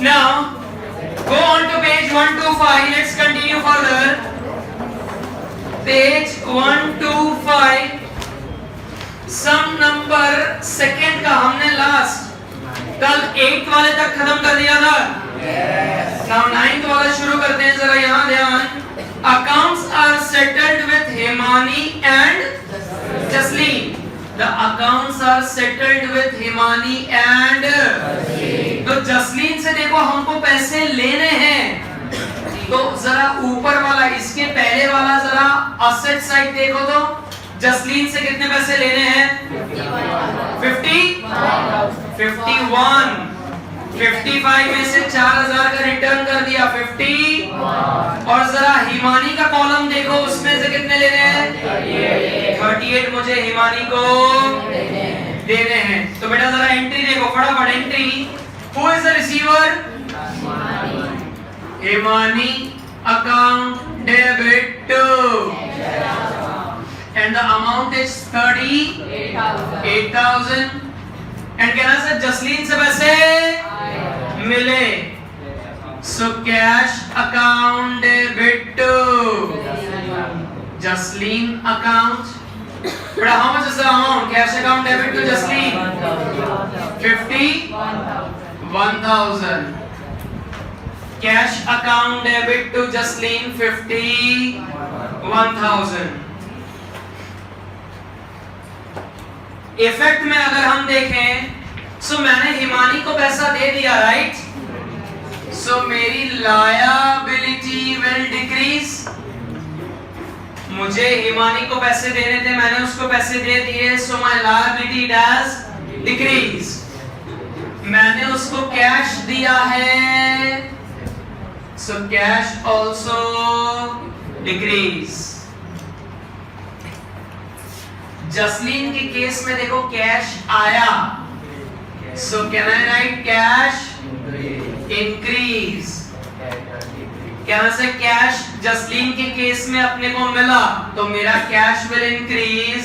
Now go on to page 125. Let's continue further. Page 125. Some number second का हमने last कल 8 वाले तक खत्म कर दिया था। Now 9th वाला शुरू करते हैं, जरा यहाँ ध्यान। Accounts are settled with Himani and Jasleen. The accounts are settled with Himani and तो जसलीन से देखो हमको पैसे लेने हैं, तो जरा ऊपर वाला इसके पहले वाला जरा असेट साइड देखो, तो जसलीन से कितने पैसे लेने हैं? 51। 55 में से 4000 का रिटर्न कर दिया 50। और जरा हिमानी का कॉलम देखो, उसमें से कितने लेने हैं? 38 मुझे हिमानी को देने हैं। तो बेटा जरा एंट्री देखो, फटाफट entry. Who is the receiver? Himani account debit to and the amount is 38,000 and कहना सर जसलीन से पैसे मिले, so cash account debit to Jasleen account. But how much is the amount? Cash account debit to Jasleen 51,000. Cash account debit to Jasleen 51,000. Effect में अगर हम देखें, सो मैंने हिमानी को पैसा दे दिया, राइट? सो मेरी लायबिलिटी विल डिक्रीज। मुझे हिमानी को पैसे देने थे, मैंने उसको पैसे दे दिए, सो माय लायबिलिटी डैज डिक्रीज। मैंने उसको कैश दिया है, so cash also decrease. Jasleen के केस में देखो कैश आया, so can I right cash increase. Can say cash Jasleen के केस में अपने को मिला, तो मेरा cash will increase.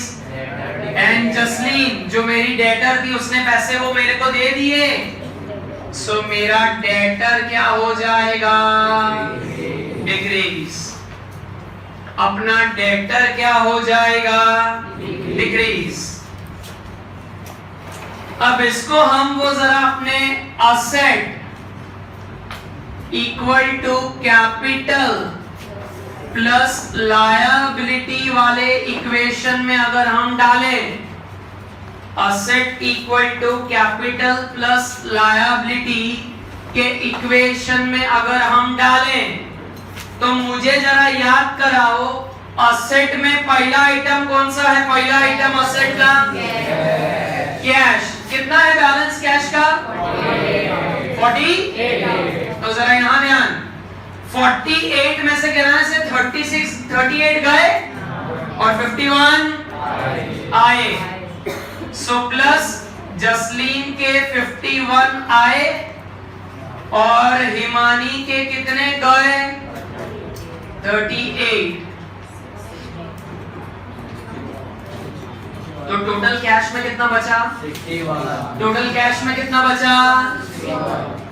And Jasleen जो मेरी डेटर थी, उसने पैसे वो मेरे को दे दिए, सो मेरा डेटर क्या हो जाएगा? डिक्रीज। अपना डेटर क्या हो जाएगा? डिक्रीज। अब इसको हम वो जरा अपने asset equal to capital plus liability वाले इक्वेशन में अगर हम डालें, asset equal to capital plus liability के इक्वेशन में अगर हम डालें, तो मुझे जरा याद कराओ, असेट में पहला आइटम कौन सा है? पहला आइटम असेट का कैश। कितना है बैलेंस कैश का? 48। तो जरा यहां ध्यान, 48 में से गिराने से 38 गए और 51 आए, सो प्लस जसलीन के 51 आए और हिमानी के कितने गए? 38। तो टोटल कैश में कितना बचा? टोटल कैश में कितना बचा?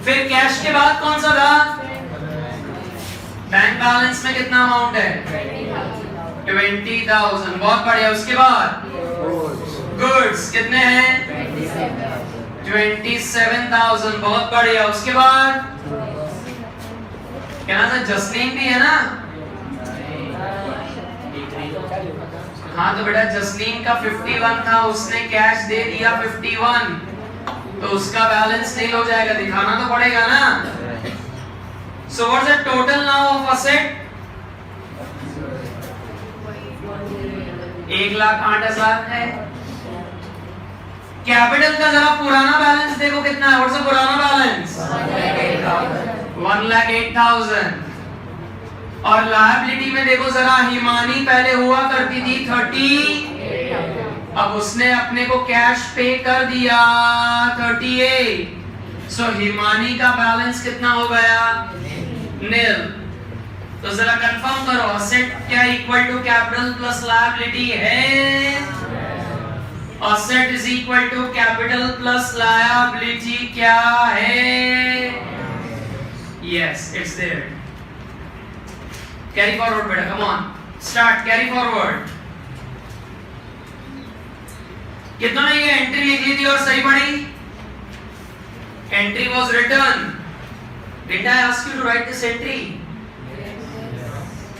फिर कैश के बाद कौन सा था? बैंक बैलेंस में कितना अमाउंट है? 20,000। बहुत बढ़िया। उसके बाद गुड्स कितने हैं? 27,000। बहुत बढ़िया। उसके बाद क्या ना जसलीन भी है ना? हाँ, तो बेटा जसलीन का 51 था, उसने कैश दे दिया 51, तो उसका बैलेंस नील हो जाएगा, दिखाना तो पड़ेगा ना। So what's the total now of asset? 1,08,000 है। कैपिटल का जरा पुराना बैलेंस देखो कितना है। व्हाट्स द पुराना बैलेंस? 1,08,000। और लायबिलिटी में देखो जरा, हिमानी पहले हुआ करती थी 30, अब उसने अपने को कैश पे कर दिया 38, सो हिमानी का बैलेंस कितना हो गया? नील। तो जरा कंफर्म करो, असेट क्या equal to capital plus liability है? Asset is equal to capital plus liability क्या है? Yes, it's there. Carry forward, beta. Come on. Start. Carry forward. कितना ने ये एंट्री लिख ली थी और सही पढ़ी? Entry was written. Did I ask you to write this entry?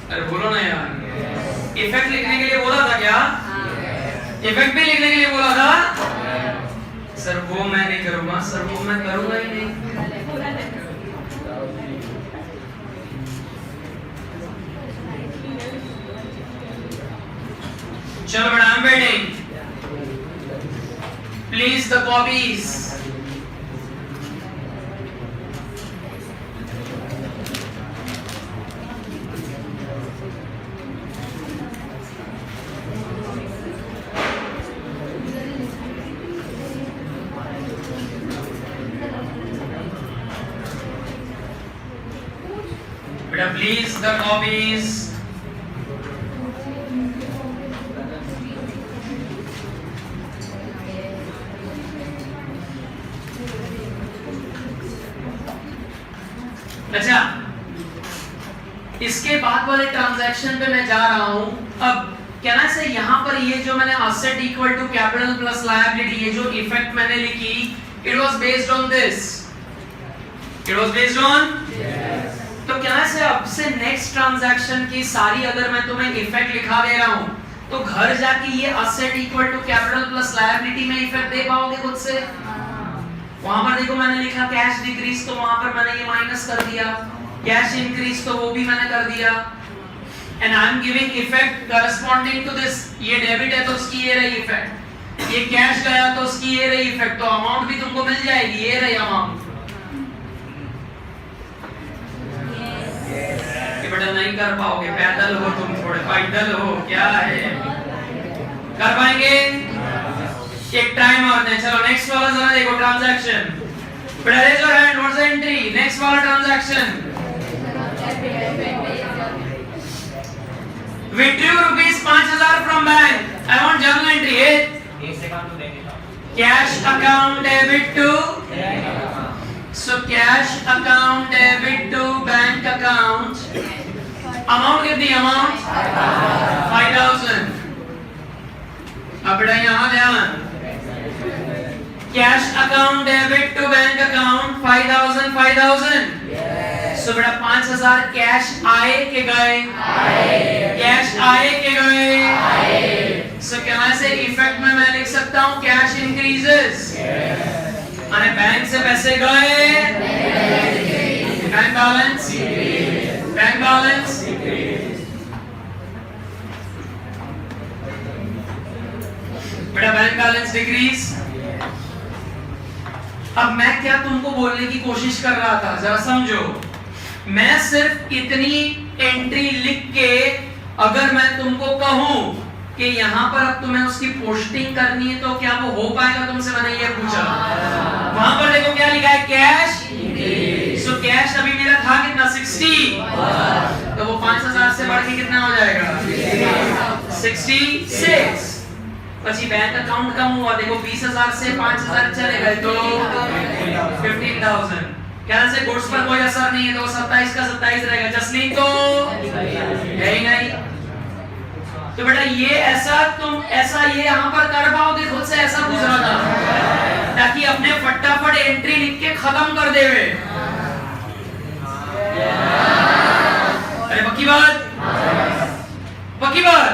अरे बोलो ना यार. इफेक्ट लिखने के लिए बोला था क्या? इफेक्ट भी लिखने के लिए बोला था? सर वो मैं नहीं करूंगा. सर वो मैं करूंगा ही नहीं. चलो बेटा, I'm waiting. Please the copies. Better please the copies. अच्छा, इसके बाद वाले ट्रांजैक्शन पे मैं जा रहा हूं. अब कहना से यहाँ पर ये जो मैंने asset equal to capital plus liability, ये जो इफेक्ट मैंने लिखी, it was based on this. It was based on? Yes. तो कहना से अब से नेक्स्ट ट्रांजैक्शन की सारी अगर मैं तुम्हें इफेक्ट लिखा दे रहा हूं, तो घर जाके ये asset equal to capital plus liability में इफेक्ट दे पाओगे खुद से? वहां पर देखो मैंने लिखा कैश डिक्रीज, तो वहां पर मैंने ये माइनस कर दिया. कैश इंक्रीज, तो वो भी मैंने कर दिया. And I am giving effect corresponding to this. ये डेबिट है तो उसकी ये रही इफेक्ट. ये कैश गया तो उसकी ये रही इफेक्ट. तो अमाउंट भी तुमको मिल जाएगी. ये रही अमाउंट. ये बेटा नहीं कर पाओगे. पैदल हो तुम, थोड़े पैदल हो. क्या है, कर पाएंगे? एक टाइम और दें. चलो नेक्स्ट वाला जरा देखो ट्रांजैक्शन. बेटा raise your hand. What's the entry? Next वाला transaction. Withdraw rupees 5000 from bank. I want journal entry. एक सेकंड तो देंगे. Cash account debit to. So cash account debit to bank account. Amount कितनी? Amount 5000. अब बेटा यहां ध्यान. Cash account debit to bank account 5000 5000. So बेटा 5000 कैश आए के गए? कैश आए के गए. सो क्या से इफेक्ट में मैं लिख सकता हूं कैश इंक्रीजेस. अरे बैंक से पैसे गए, बैंक बैलेंस. बैंक बैलेंस बेटा बैंक बैलेंस डिक्रीज. अब मैं क्या तुमको बोलने की कोशिश कर रहा था, जरा समझो. मैं सिर्फ इतनी एंट्री लिख के अगर मैं तुमको कहूं कि यहाँ पर अब तुम्हें उसकी पोस्टिंग करनी है, तो क्या वो हो पाएगा तुमसे? मैंने ये पूछा. वहां पर देखो क्या लिखा है, कैश. सो कैश अभी मेरा था कितना? 60. तो वो 5000 से बढ़ के कितना हो जाएगा? 66. પછી बैंक अकाउंट कम हुआ. देखो 20000 से 5000 चले गए तो 15000. क्या से गुड्स पर कोई असर नहीं है, तो 27 का 27 रहेगा. जसलीन तो है ही नहीं. तो बेटा ये ऐसा तुम ऐसा ये यहाँ पर कर पाओगे खुद से? ऐसा पूछ रहा था ताकि अपने फटाफट एंट्री लिख के खत्म कर देवे. अरे पक्की बात? पक्की बात?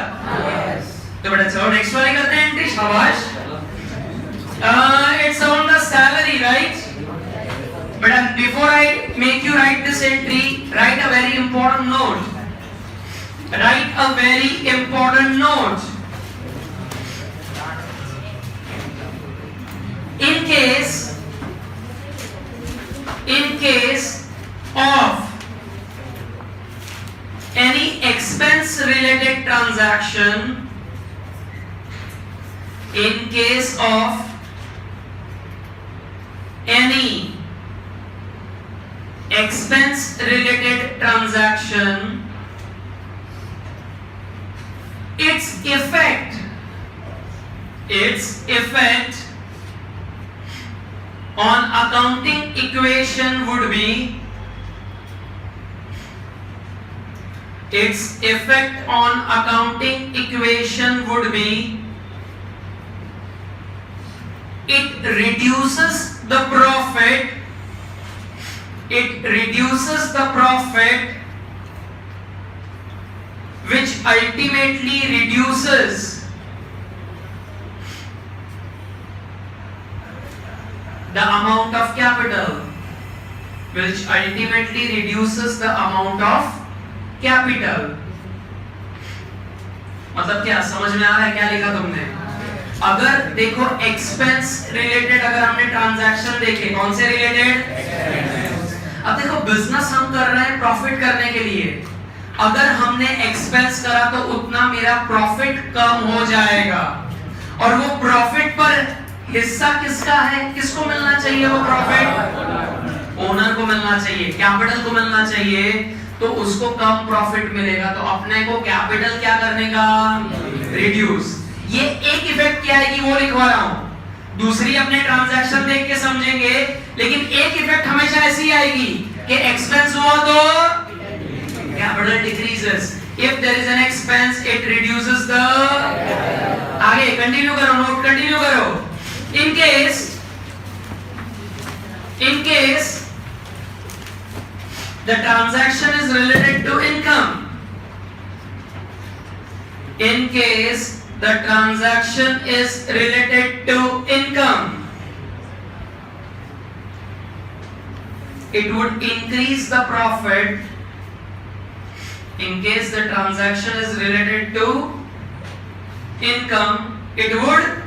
तो बेटा चलो नेक्स्ट वाली करते हैं एंट्री. शाबाश. It's on the salary, right? But before I make you write this entry, write a very important note. Write a very important note. In case of any expense related transaction, in case of any expense related transaction, its effect on accounting equation would be its effect on accounting equation would be it reduces the profit which ultimately reduces the amount of capital, मतलब क्या समझ में आ रहा है क्या लिखा तुमने? अगर देखो एक्सपेंस रिलेटेड अगर हमने ट्रांजैक्शन देखे, कौन से रिलेटेड? अब देखो बिजनेस हम कर रहे हैं प्रॉफिट करने के लिए, अगर हमने एक्सपेंस करा तो उतना मेरा प्रॉफिट कम हो जाएगा, और वो प्रॉफिट पर हिस्सा किसका है, किसको मिलना चाहिए? वो प्रॉफिट ओनर को मिलना चाहिए, कैपिटल को मिलना चाहिए, तो उसको कम प्रॉफिट मिलेगा, तो अपने को कैपिटल क्या करने का? रिड्यूस। ये एक इफेक्ट क्या है कि वो लिखवा रहा हूं, दूसरी अपने ट्रांजैक्शन देख के समझेंगे, लेकिन एक इफेक्ट हमेशा ऐसी आएगी कि एक्सपेंस हुआ तो capital decreases, if there is an expense it reduces the, आगे कंटिन्यू करो, नोट कंटिन्यू करो। In case the transaction is related to income, in case the transaction is related to income, it would increase the profit. In case the transaction is related to income, it would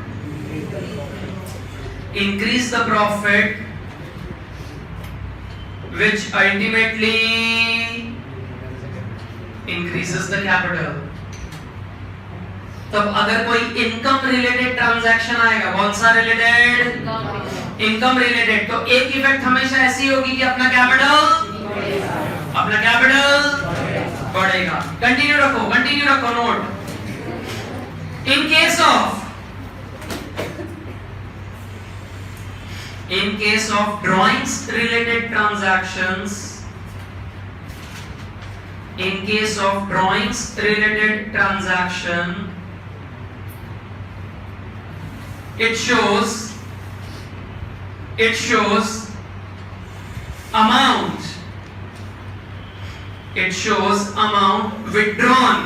increase the profit which ultimately increases the capital. तब अगर कोई income related transaction आएगा, कौन सा related? Income related, तो एक effect हमेशा ऐसी होगी कि अपना कैपिटल बढ़ेगा। कंटिन्यू रखो note. In case of drawings related transactions, it shows amount withdrawn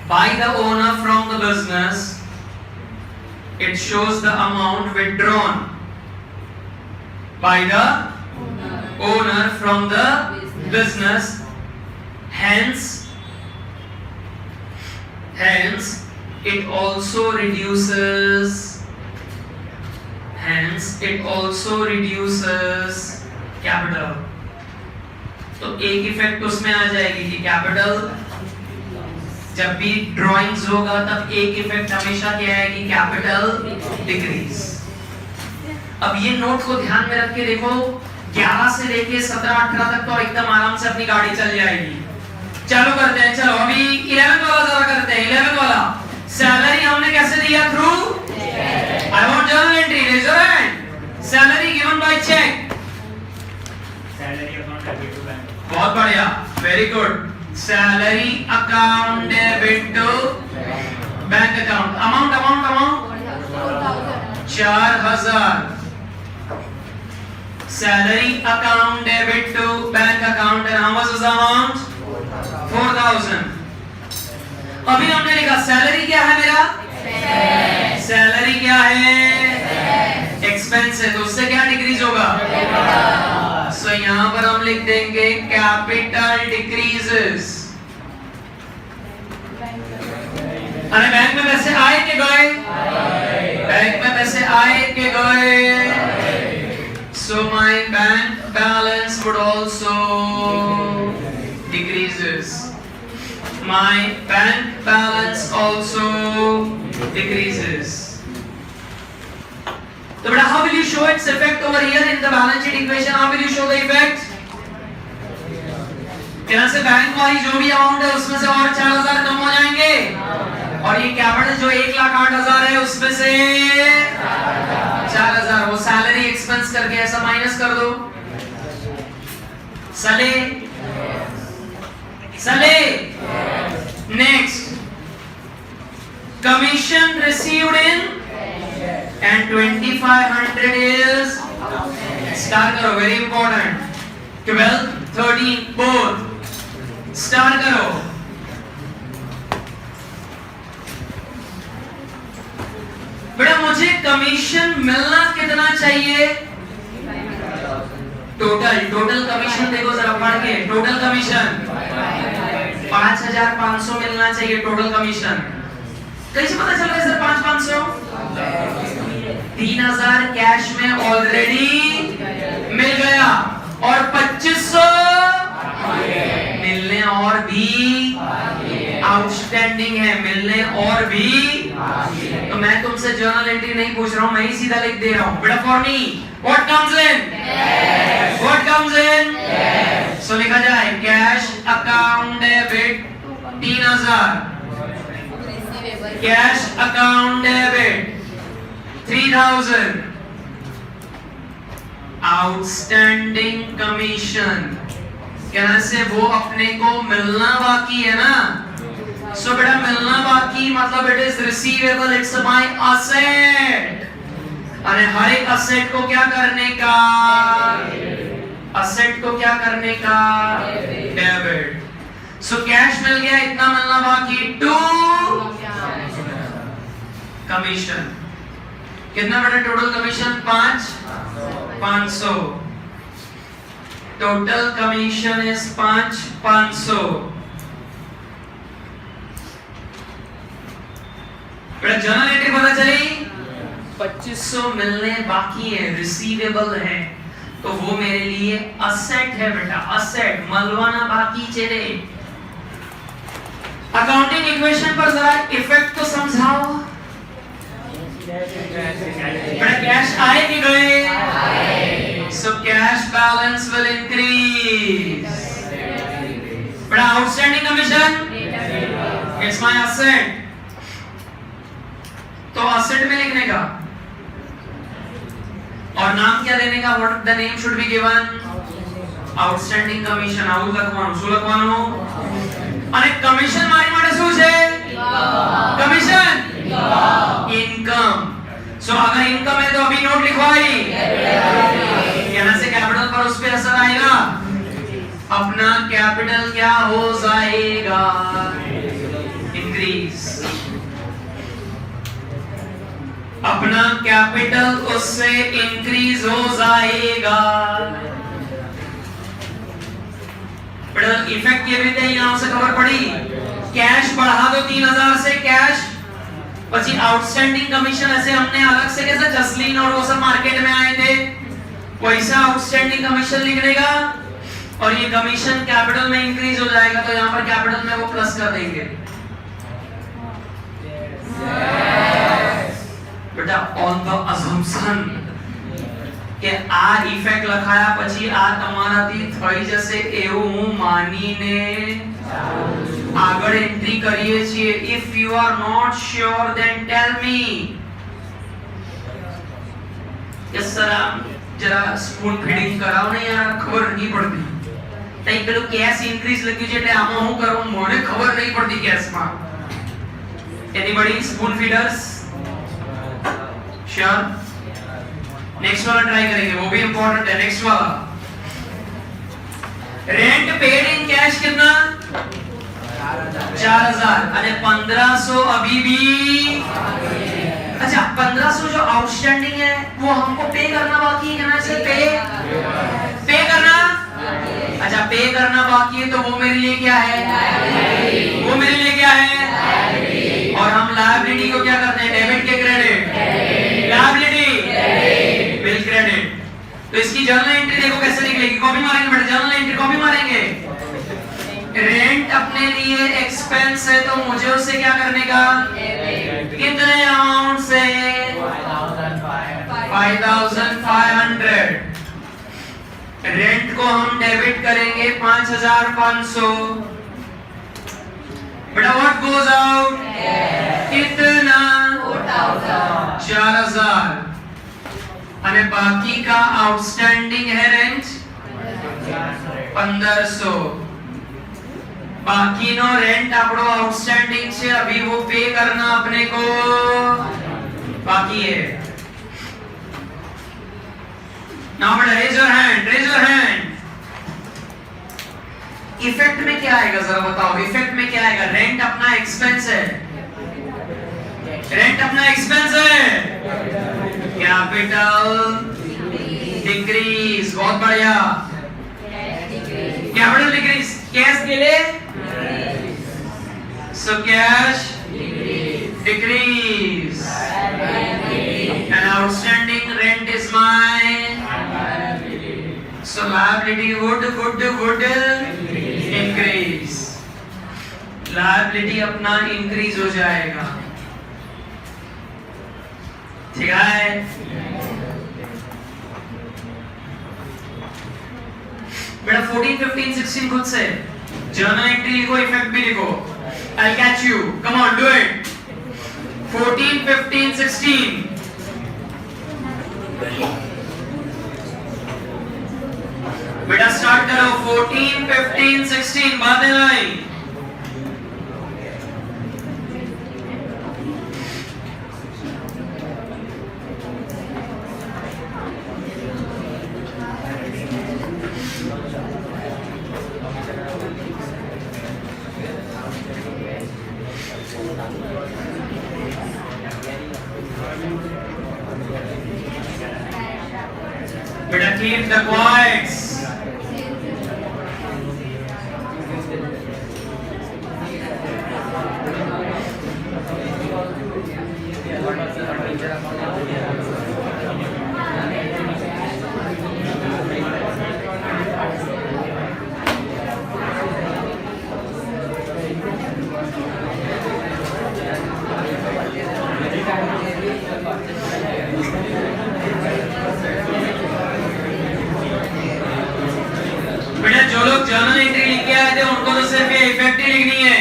by the owner from the business. It shows the amount withdrawn by the owner from the business. Hence it also reduces capital. तो एक effect उसमें आ जाएगी कि capital, जब भी drawings होगा तब एक इफेक्ट हमेशा क्या है कि कैपिटल डिक्रीज। अब ये नोट को ध्यान में रख के देखो, 11 से लेके 17-18 तक तो एकदम आराम से अपनी गाड़ी चल जाएगी। चालू करते हैं, चलो अभी 11 वाला जरा करते हैं। 11 वाला सैलरी हमने कैसे दिया? Through I want journal entry, raise your hand. Salary given by cheque, salary account debit to bank. बहुत बढ़िया, very good. Salary account debit to bank account. Amount 4000. Salary account debit to bank account, and how much was the amount? 4000. अभी हमने लिखा salary क्या है मेरा? Salary क्या है? एक्सपेंस है, तो उससे क्या डिक्रीज होगा? सो यहां पर हम लिख देंगे कैपिटल डिक्रीजेस। अरे बैंक में पैसे आए के गए? बैंक में पैसे आए के गए? So my bank balance would also decreases. My bank balance also decreases. So, but how will you show its effect over here in the balance sheet equation? How will you show the effect? यहाँ से bank वाली जो भी amount है उसमें से और 4000 कम हो जाएंगे, और ये कैपिटल जो 1,08,000 है उसमें से 4000 वो सैलरी एक्सपेंस करके ऐसा माइनस कर दो। सले चले next commission received in and 2500 is start करो very important 12 13 both start करो बेटा मुझे कमीशन मिलना कितना चाहिए टोटल कमीशन देखो जरा पढ़ के टोटल कमीशन 5500 मिलना चाहिए टोटल कमीशन कैसे पता चल रहा है सर 5,500 3,000 कैश में ऑलरेडी मिल गया और 2,500 मिलने और भी आउटस्टैंडिंग है मिलने और भी तो मैं तुमसे जर्नल एंट्री नहीं पूछ रहा हूं मैं ही सीधा लिख दे रहा हूं बेटा for me what comes in so लिखा जाए cash account debit 3,000 cash account debit 3,000 outstanding commission कहने से वो अपने को मिलना बाकी है ना सो बेटा मिलना बाकी मतलब it is receivable it's my asset अरे हर एक असेट को क्या करने का डेबिट सो कैश मिल गया इतना मिलना बाकी टू कमीशन कितना बेटा total commission 500 total commission is 500 बेटा जर्नल एंट्री पता चली 2,500 मिलने बाकी है रिसीवेबल है तो वो मेरे लिए असेट है बेटा असेट मलवाना बाकी चले अकाउंटिंग इक्वेशन पर जरा इफेक्ट तो समझाओ बेटा कैश आए कि गए so cash balance will increase बेटा outstanding commission it's my asset तो असेट में लिखने का और नाम क्या देने का what the name should be given outstanding commission આવું લખવાનું શું લખવાનું અને કમિશન મારી માટે શું છે કમિશન इनकम सो अगर इनकम है तो अभी नोट लिखवाई यहाँ से कैपिटल पर उस पे असर आएगा अपना कैपिटल क्या हो जाएगा इंक्रीज अपना कैपिटल उससे इंक्रीज हो जाएगा बड़ा इफेक्ट ये भी थे यहां से खबर पड़ी कैश बढ़ा दो 3,000 से कैश પછી आउटस्टैंडिंग कमीशन ऐसे हमने अलग से कैसे जसलीन और वो सब मार्केट में आए थे वैसा आउटस्टैंडिंग कमीशन लिखने का और ये कमीशन कैपिटल में इंक्रीज हो जाएगा तो यहाँ पर कैपिटल में वो प्लस कर देंगे बेटा ऑन द अजम्पशन કે આ ઇફેક્ટ લખાયા પછી આ તમારાથી થઈ જશે એવું હું માનીને આગળ એન્ટ્રી કરીએ છીએ if you are not sure then tell me yes sir जरा स्पून फीडिंग कराओ ने यार खबर नहीं पड़ती तई પેલું કેશ ઇન્ક્રીઝ લખ્યું છે એટલે આમાં હું કરું મને ખબર नहीं पड़ती કેશ માં anybody spoon feeders sure next वाला ट्राई करेंगे वो भी इंपॉर्टेंट है नेक्स्ट वाला रेंट पेड इन कैश कितना 4,000 અને 1,500 अभी भी अच्छा 1,500 जो आउटस्टैंडिंग है वो हमको पे करना बाकी है ना से पे करना अच्छा पे करना बाकी है तो वो मेरे लिए क्या है वो मेरे लिए क्या है और हम लायबिलिटी को क्या करते हैं डेबिट के क्रेडिट लायबिलिटी बिल क्रेडिट तो इसकी जर्नल एंट्री देखो कैसे निकलेगी कॉपी मारेंगे बेटा जर्नल एंट्री कॉपी मारेंगे रेंट अपने लिए एक्सपेंस है तो मुझे उससे क्या करने का कितने अमाउंट से 5,500 रेंट को हम डेबिट करेंगे 5,500 बेटा व्हाट गोज आउट कितना 4,000 અને બાકી का आउटस्टैंडिंग है रेंट 1,500 બાકીનો રેન્ટ આપણો આઉટસ્ટેન્ડિંગ છે, अभी वो पे करना अपने को बाकी है. Now raise your hand, raise your hand. Effect में क्या आएगा जरा बताओ, इफेक्ट में क्या आएगा? रेंट अपना एक्सपेंस है, रेंट अपना एक्सपेंस है, कैपिटल डिक्रीज. बहुत बढ़िया, कैपिटल डिक्रीज. कैश गेले so cash decrease and outstanding rent is mine, so liability would increase. liability अपना increase हो जाएगा. ठीक है? बेटा 14, 15, 16 खुद से जर्नल एंट्री लिखो, इफेक्ट भी लिखो. I'll catch you. Come on, do it. 14, 15, 16. बेटा स्टार्ट करो. 14, 15, 16 बातें लाई. बेटा keep the quiets. बेटा जो लोग जर्नल एंट्री लिख के आए थे उनको तो सिर्फ ये इफेक्ट ही लिखनी है,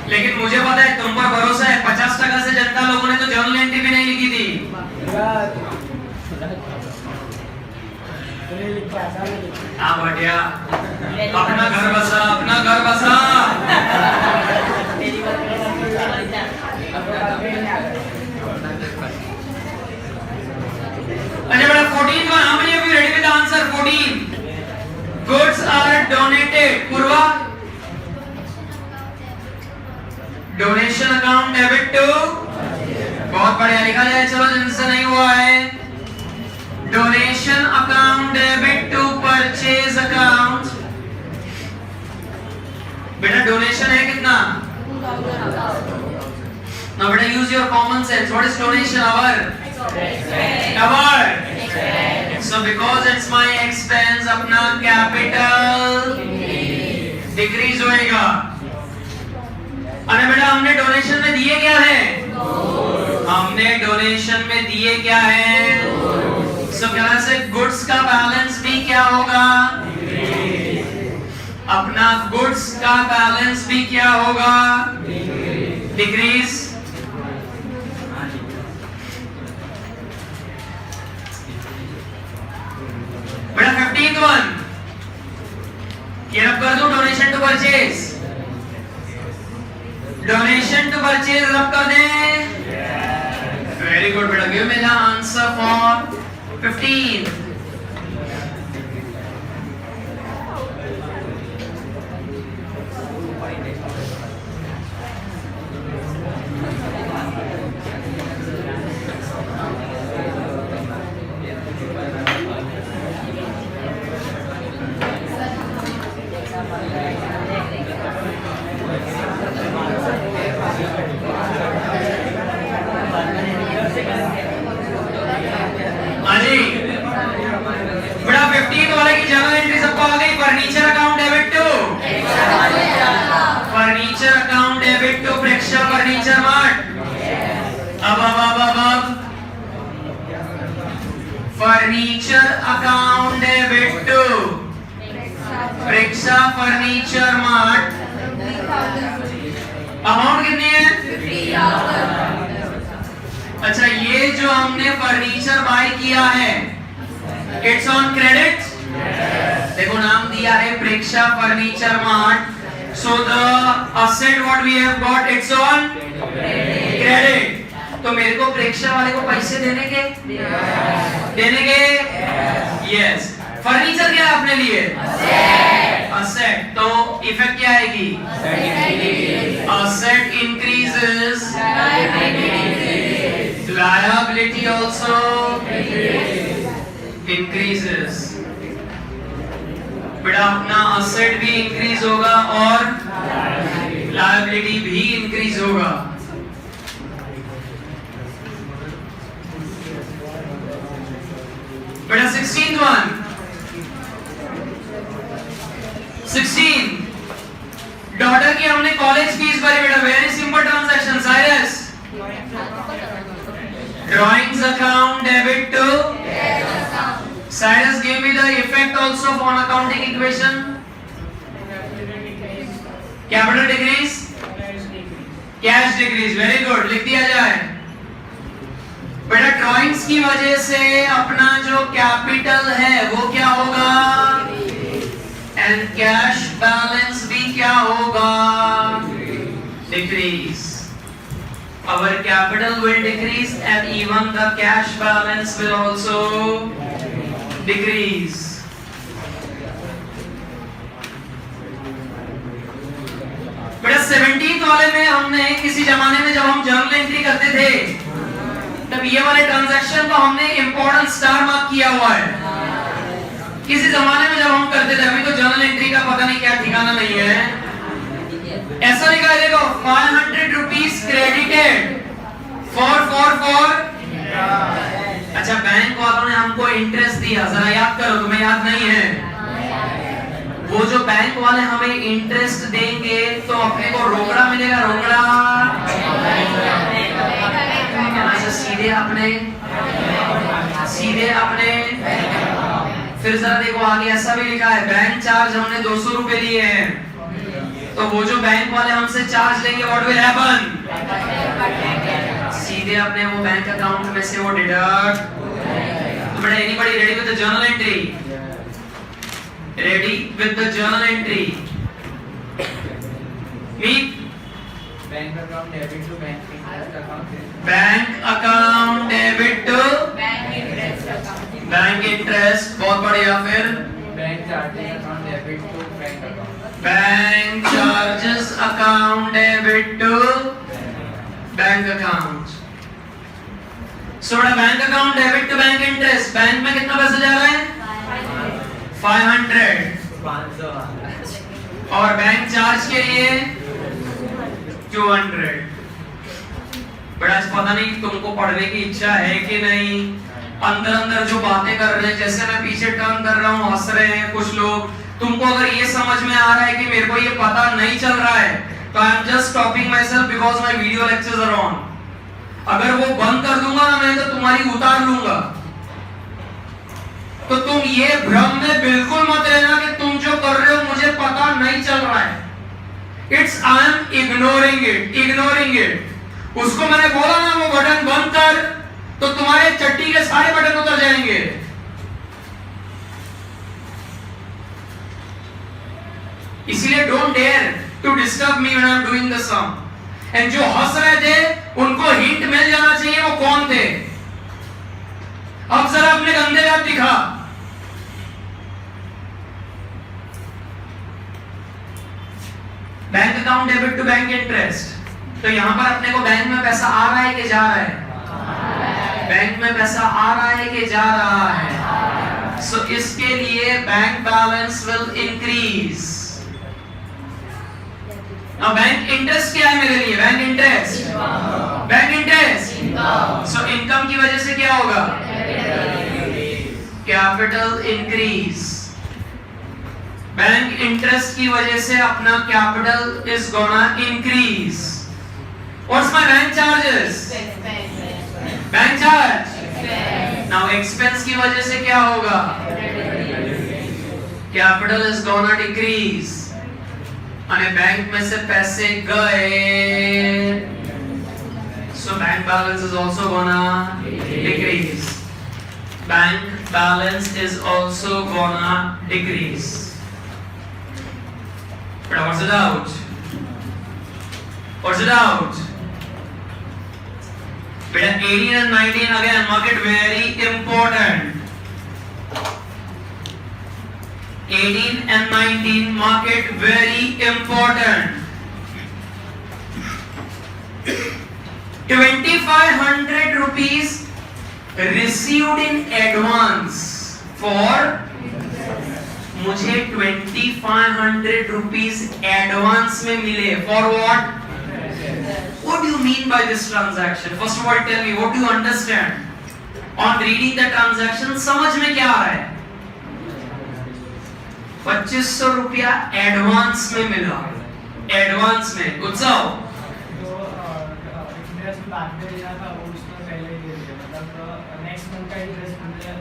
लेकिन मुझे पता है, तुम पर भरोसा है, 50% से ज्यादा लोगों ने तो जर्नल एंट्री भी नहीं लिखी थी. हाँ बढ़िया, अपना घर बसा, अपना घर बसा. अच्छा बेटा 14 का, how many of you ready with the answer? 14. Goods are donated. Purva, donation account debit to. बहुत बढ़िया, लिखा जाए. चलो जिनसे नहीं हुआ है, donation account debit to purchase account. बेटा डोनेशन है कितना? Now बेटा use your common sense. What is donation? Our so because it's my expense, अपना capital decrease होएगा. अरे बेटा हमने डोनेशन में दिए क्या है? हमने डोनेशन में दिए क्या है? so कहना से गुड्स का बैलेंस भी क्या होगा? अपना गुड्स का बैलेंस भी क्या होगा? डिक्रीज. बेटा 15th वन ये रब कर दो. Donation to purchase, donation to purchase rub कर दे. वेरी गुड बेटा, give me the answer for 15. Furniture account debit to, furniture account debit to Preksha furniture mart. अब furniture account debit to Preksha furniture mart. Amount कितनी है? अच्छा, ये जो हमने फर्नीचर बाय किया है इट्स ऑन क्रेडिट. देखो नाम दिया है Preksha furniture mart, So the asset what we have got, it's on credit. तो मेरे को प्रेक्षक वाले को पैसे देने के यस। फर्नीचर क्या है अपने लिए? असेट। तो इफेक्ट क्या आएगी? Asset increases, liability also increases। बेटा अपना असेट भी इंक्रीज होगा और लायबिलिटी भी इंक्रीज होगा। बेटा 16th one, 16 डॉटर की हमने कॉलेज फीस भरी बेटा। Very simple transaction. Cyrus, drawings account debit to Cyrus, give me the effect also on accounting equation. Capital decrease, cash decrease. Very good, लिख दिया जाए बेटा। ड्राइंग्स की वजह से अपना जो कैपिटल है वो क्या होगा, एंड कैश बैलेंस भी क्या होगा, decrease. Our capital will decrease and even the cash balance will also decrease. बेटा 17th वाले में हमने किसी जमाने में जब हम जर्नल एंट्री करते थे तब ये वाले ट्रांजैक्शन को हमने इंपॉर्टेंट स्टार मार्क किया हुआ है। किसी जमाने में जब हम करते थे, अभी तो जर्नल एंट्री का पता नहीं क्या ठिकाना नहीं है। ऐसा लिखा है देखो, 500 रुपीज क्रेडिटेड फॉर अच्छा बैंक वालों ने हमको इंटरेस्ट दिया, जरा याद करो, तुम्हें याद नहीं है? वो जो बैंक वाले हमें इंटरेस्ट देंगे तो अपने को रोकड़ा मिलेगा, रोकड़ा सीधे अपने फिर जरा देखो आगे ऐसा भी लिखा है, बैंक चार्ज हमने 200 रुपए लिए हैं, तो वो जो बैंक वाले हमसे चार्ज लेंगे व्हाट विल हैपन, सीधे अपने वो बैंक अकाउंट में से वो डिडक्ट। तो बेटा anybody ready with the journal entry? Ready with the journal entry? Meet bank account debit to bank interest account, bank account debit to bank interest, बहुत बढ़िया। फिर bank charges account debit to bank account, bank charges account debit to bank account. So bank account debit to bank interest, bank में कितना पैसा जा रहा है? 500 और बैंक चार्ज के लिए 200। बड़ा पता नहीं तुमको पढ़ने की इच्छा है कि नहीं। अंदर अंदर जो बातें कर रहे हैं, जैसे मैं पीछे टर्न कर रहा हूँ, हंस रहे हैं कुछ लोग। तुमको अगर ये समझ में आ रहा है कि मेरे को ये पता नहीं चल रहा है, तो I am just stopping myself because my video lectures are on. अगर वो बंद कर दूंगा ना मैं, तो तुम्हारी उतार लूंगा। तो तुम ये भ्रम में बिल्कुल मत रहना कि तुम जो कर रहे हो मुझे पता नहीं चल रहा है। It's I am ignoring it. उसको मैंने बोला ना वो बटन बंद कर, तो तुम्हारे चट्टी के सारे बटन उतर जाएंगे। इसलिए don't dare to disturb me when I am doing the same. And जो हंस रहे थे उनको हिंट मिल जाना चाहिए वो कौन थे। अब जरा अपने गंदे दांत दिखा। Bank account debit to bank interest, तो यहां पर अपने को बैंक में पैसा आ रहा है कि जा रहा है? बैंक में पैसा आ रहा है कि जा रहा है? सो इसके लिए bank balance will increase. Now bank interest क्या है मेरे लिए? Bank interest. सो इनकम की वजह से क्या होगा? Capital increase. बैंक इंटरेस्ट की वजह से अपना capital is gonna increase. What's my bank charges? Bank charge. Now expense की वजह से क्या होगा? Capital is gonna decrease. अने बैंक में से पैसे गए, so bank balance is also gonna decrease. Bank balance is also gonna decrease. But what's the doubt? What's the doubt? But 18 and 19 again, mark it very important. 18 and 19, mark it very important. 2500 rupees received in advance for मुझे 2500 rupees advance में मिले for what? What do you mean by this transaction? First of all, tell me what do you understand? On reading the transaction, समझ में क्या आ रहा है? 2500 रुपया advance में मिला, एडवांस में उत्सव बाद में लिया था वो उसने पहले दे दिया, मतलब नेक्स्ट मंथ का इंटरेस्ट मुझे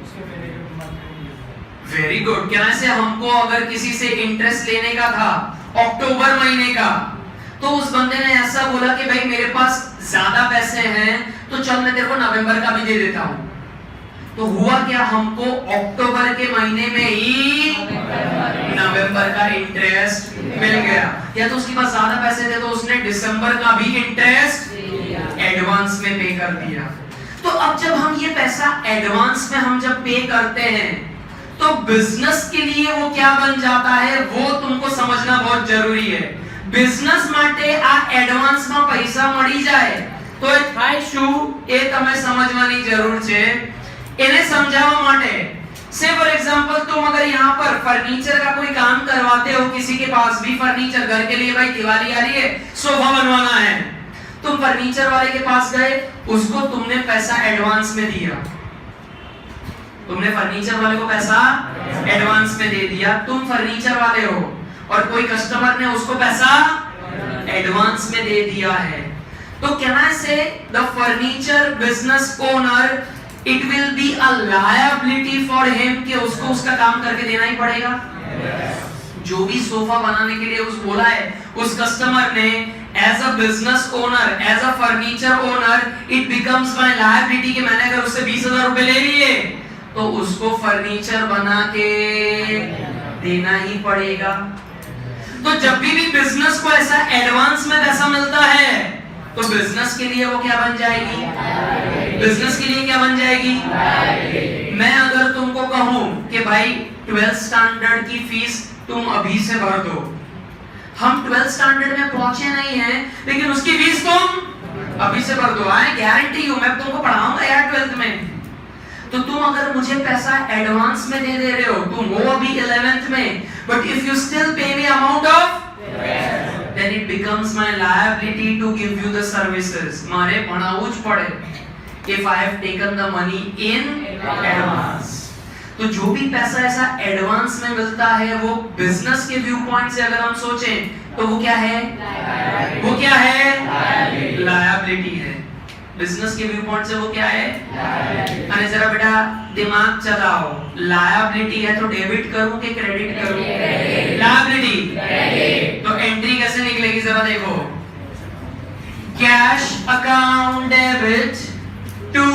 उसके पहले के मंथ में दिया। Very good. क्या ऐसे हमको अगर किसी से इंटरेस्ट लेने का था अक्टूबर महीने का, तो उस बंदे ने ऐसा बोला कि भाई मेरे पास ज्यादा पैसे हैं तो चल मैं तेरे को नवंबर का भी दे देता हूं। तो हुआ क्या, हमको अक्टूबर के महीने में ही नवंबर का इंटरेस्ट मिल गया, या तो उसके पास ज्यादा पैसे थे तो उसने दिसंबर का भी इंटरेस्ट एडवांस में पे कर दिया। तो अब जब हम ये पैसा एडवांस में हम जब पे करते हैं तो बिजनेस के लिए वो क्या बन जाता है, वो तुमको समझना बहुत जरूरी है। बिजनेस માટે આ એડવાન્સ માં પૈસા મળી જાય તો એ થાય શું એ તમે સમજવાની જરૂર છે। એને સમજાવવા માટે से फॉर एग्जांपल तुम अगर यहाँ पर फर्नीचर का कोई काम करवाते हो, किसी के पास भी फर्नीचर घर के लिए, भाई दिवाली आ रही है सोफा बनवाना है, तुम फर्नीचर वाले के पास गए, उसको तुमने पैसा एडवांस में दिया, तुमने फर्नीचर वाले को पैसा एडवांस में दे दिया, तुम फर्नीचर वाले हो और कोई कस्टमर ने उसको पैसा एडवांस में दे दिया है। तो कैन आई से the furniture business owner it will be a liability for him कि उसको उसका काम करके देना ही पड़ेगा। जो भी सोफा बनाने के लिए उस बोला है उस कस्टमर ने, as a business owner, as a furniture owner, it becomes my liability कि मैंने अगर उससे 20,000 रुपए ले लिए तो उसको फर्नीचर बना के देना ही पड़ेगा। तो जब भी बिजनेस को ऐसा एडवांस में पैसा मिलता है तो बिजनेस के लिए वो क्या बन जाएगी, बिजनेस के लिए क्या बन जाएगी। मैं अगर तुमको कहूं कि भाई 12th स्टैंडर्ड की फीस तुम अभी से भर दो, हम 12th स्टैंडर्ड में पहुंचे नहीं हैं लेकिन उसकी फीस तुम अभी से भर दो, आई गारंटी हूं मैं तुमको पढ़ाऊंगा यार 12th में। तो तुम अगर मुझे पैसा एडवांस में दे रहे हो, तुम हो अभी 11th में, but if you still pay me amount of, then it becomes my liability to give you the services. मारे पढ़ाऊँ ज पड़े if I have taken the money in advance। तो जो भी पैसा ऐसा एडवांस में मिलता है वो बिजनेस के व्यू पॉइंट से अगर हम सोचें तो वो क्या है, वो क्या है, लायबिलिटी है। बिजनेस के व्यू पॉइंट से वो क्या है, अरे जरा बेटा दिमाग चलाओ, लायबिलिटी है तो डेबिट करूं कि क्रेडिट करूं, लायबिलिटी, तो एंट्री कैसे निकलेगी जरा देखो, cash account debit to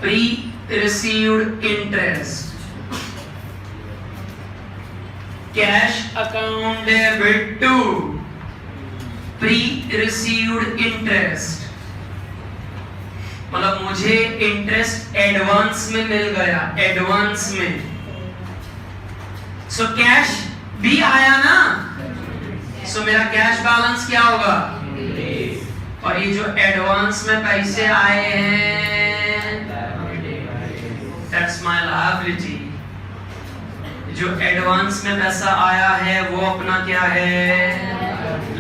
pre received interest, cash account debit to pre received interest, मतलब मुझे इंटरेस्ट एडवांस में मिल गया, एडवांस में। सो कैश भी आया ना, सो मेरा कैश बैलेंस क्या होगा, और ये जो एडवांस में पैसे आए हैं दैट्स माय लायबिलिटी। जो एडवांस में पैसा आया है वो अपना क्या है,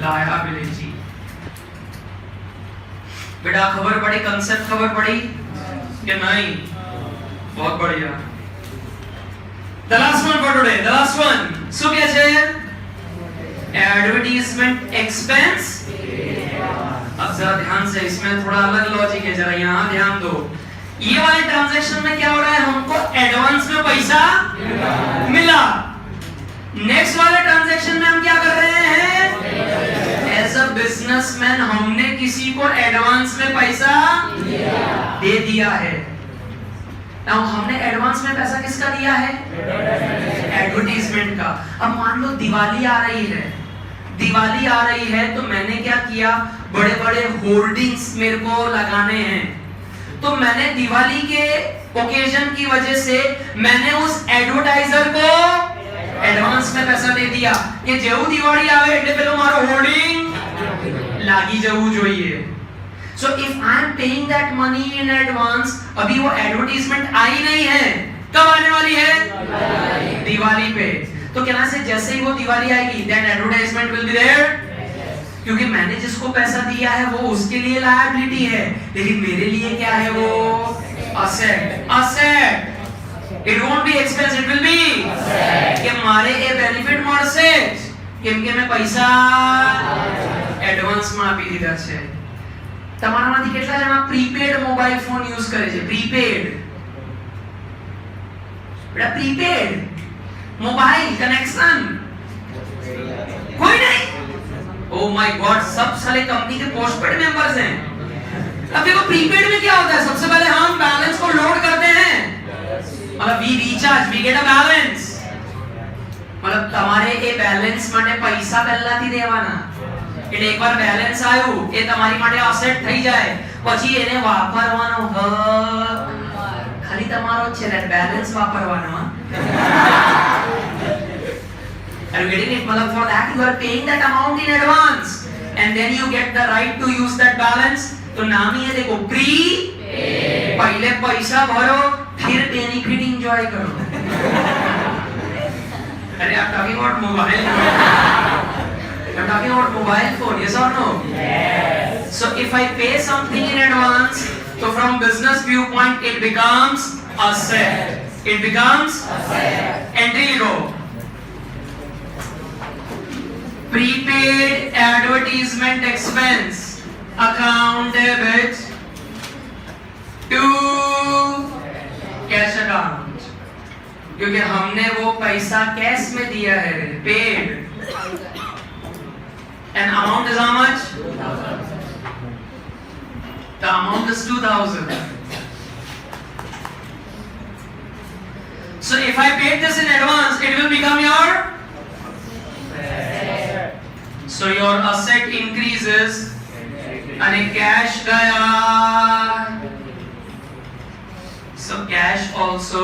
लायबिलिटी। बेटा खबर पड़ी, कंसेप्ट खबर पड़ी कि नहीं, बहुत बढ़िया। The last one for today, the last one. So क्या है, एडवर्टाइजमेंट एक्सपेंस। अब जरा ध्यान से, इसमें थोड़ा अलग लॉजिक है, जरा यहाँ ध्यान दो। ये वाले ट्रांजैक्शन में क्या हो रहा है, हमको एडवांस में पैसा मिला। नेक्स्ट वाले ट्रांजैक्शन में हम क्या कर रहे हैं, एज अ बिजनेसमैन हमने किसी को एडवांस में पैसा दे दिया है। नाउ हमने एडवांस में पैसा किसका दिया है, एडवर्टीजमेंट का। अब मान लो दिवाली आ रही है, दिवाली आ रही है तो मैंने क्या किया, बड़े बड़े होर्डिंग्स मेरे को लगाने हैं। तो मैंने दिवाली के ओकेजन की वजह से मैंने उस एडवर्टाइजर को एडवांस में पैसा दे दिया कि जेऊ दिवाली आवे એટલે પેલો મારો હોર્ડિંગ લાગી જવું જોઈએ। So if I am paying that money in advance, अभी वो एडवर्टाइजमेंट आई नहीं है, कब आने वाली है? दिवाली पे। तो कहना से जैसे ही वो दिवाली आएगी then advertisement will be there, क्योंकि मैंने जिसको पैसा दिया है वो उसके लिए लायबिलिटी है, लेकिन मेरे लिए क्या है वो asset. Asset it won't be expense, it will be કે મારે એ બેનિફિટ મળશે કેમ કે મેં પૈસા એડવાન્સ માં આપી દીધા છે। તમારામાંથી કેટલા જણા પ્રીપેડ મોબાઈલ ફોન યુઝ કરે છે? પ્રીપેડ બેટા, પ્રીપેડ मोबाइल कनेक्शन कोई नहीं? ओ माय गॉड, सब साले कंपनी के पोस्टपेड मेंबर्स हैं। अब देखो प्रीपेड में क्या होता है, सबसे पहले हम बैलेंस को लोड करते हैं, मतलब we recharge, we get a balance, मतलब તમારે એ બેલેન્સ માટે પૈસા પહેલાથી દેવાના, એટલે એકવાર બેલેન્સ આવ્યું એ તમારી માટે અસેટ થઈ જાય, પછી એને વાપરવાનો ખાલી તમારો જ છે, બેલેન્સ વાપરવાનો। Are you getting it? मतलब for that you are paying that amount in advance and then you get the right to use that balance। तो नाम ही है देखो प्री, पहले पैसा भरो फिर बेनिफिट एंजॉय करो। अरे आप talking about mobile, I'm talking about mobile phone, yes or no? Yes। So if I pay something in advance, so from business viewpoint it becomes asset, it becomes asset। Entry लिखो, prepaid advertisement expense account debit to cash account, क्योंकि हमने वो पैसा cash में दिया है, paid, and amount is how much? 2000। the amount is 2000। so if I paid this in advance, it will become your asset। so your asset increases and cash gaya, so cash also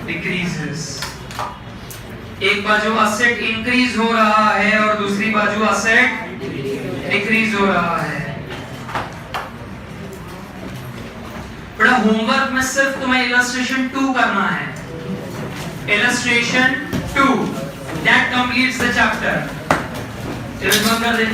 decreases। एक बाजू asset increase हो रहा है और दूसरी बाजू asset decrease हो रहा है। बड़ा होमवर्क में सिर्फ तुम्हें इलस्ट्रेशन 2 करना है, illustration 2, that completes the chapter. चलो बंद कर दे।